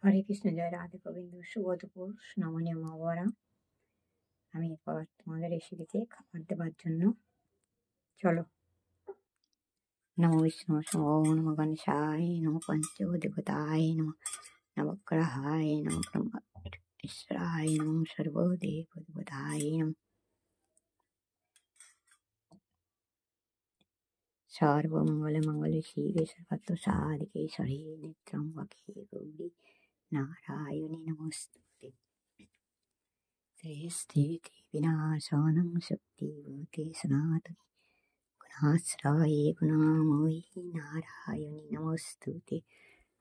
হরে কৃষ্ণ, জয় রাধে গোবিন্দ। শুভ দুপুর নমনীয় মা বাবারা। আমি এরপর তোমাদের রেসিপিতে খাবার দেবার জন্য চলো। নমো বিষ্ণু নম গণেশায় নম পঞ্চদেবতায় নম নবগ্রহায় নম ব্রহ্মেশ্বরায় নম সর্বদেবতায় নম সর্বমঙ্গলে শিবে সর্বত্র সাধিকে শরী নেত্রম্বকে গৌরী নারায়ণী নমস্তুতে। श्रेष्ठे विनाशानं शक्तिभूते सनातने गुणाश्रये गुणामयी नारायणि नमोऽस्तुते।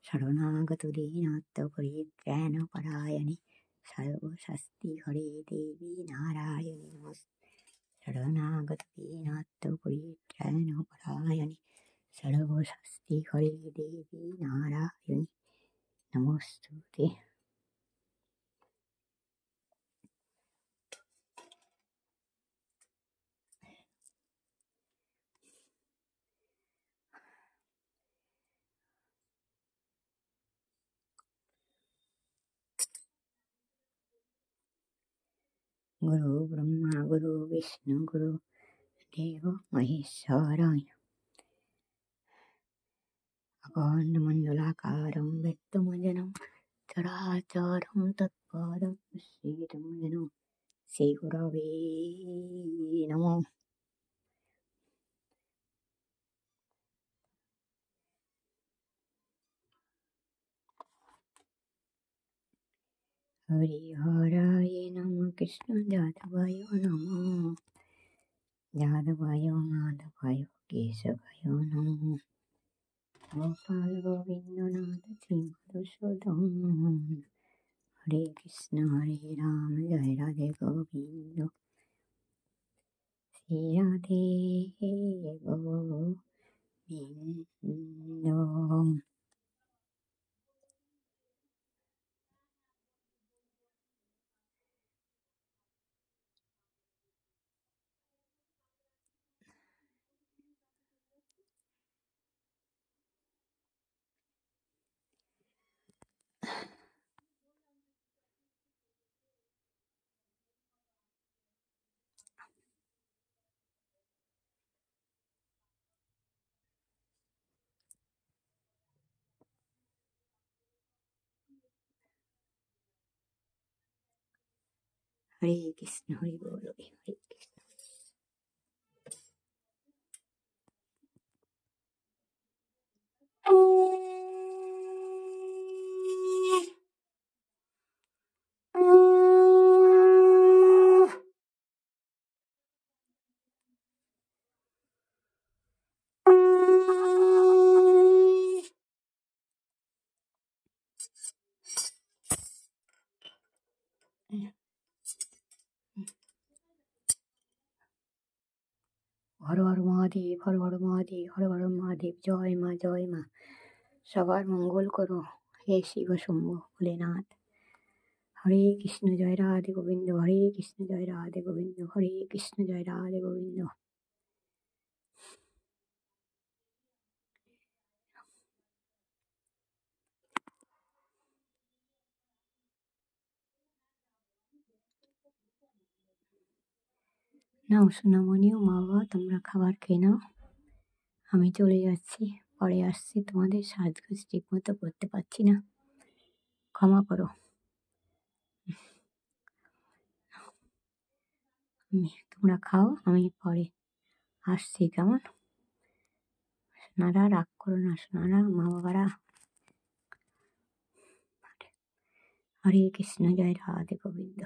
शरणागतदीनात्मपरित्राणपरायणे सर्वशक्तिहरे देवी नारायणि नमोऽस्तुते। शरणागतदीनात्मपरित्राणपरायणे सर्वशक्तिहरे देवी नारायणि नमोऽस्तुते। गुरु ब्रह्मा गुरु विष्णु गुरु देव महेश्वराय अखण्डमण्डलाकारं व्यक्तमजनं चराचरं तत्पदं श्रीतमजनं श्रीगुरवे नमः। हरिहराय नमः कृष्ण जादवाय नमः जादवाय माधवाय केशवाय नमः गोपाल गोविंद नाथ श्री मधुसूदन। हरे कृष्ण हरे राम जय राधे गोविंद श्री राधे गोविंद। हरे कृष्ण हरि बोल हरे कृष्ण। हर हर महादेव हर हर महादेव हर हर महादेव। जय माँ जय माँ। सबार मंगल करो हे शिव शंभु भोलेनाथ। हरे कृष्ण जय राधे गोविंद हरे कृष्ण जय राधे गोविंद हरे कृष्ण जय राधे गोविंद। নাও সোনামণিও মা বাবা, তোমরা খাবার খেয়ে নাও। আমি চলে যাচ্ছি, পরে আসছি। তোমাদের সাজগোজ ঠিক মতো করতে পারছি না, ক্ষমা করো। তোমরা খাও, আমি পরে আসছি, কেমন? সোনারা রাগ করো না, সোনারা মা বাবারা। হরে কৃষ্ণ জয় রাধে গোবিন্দ।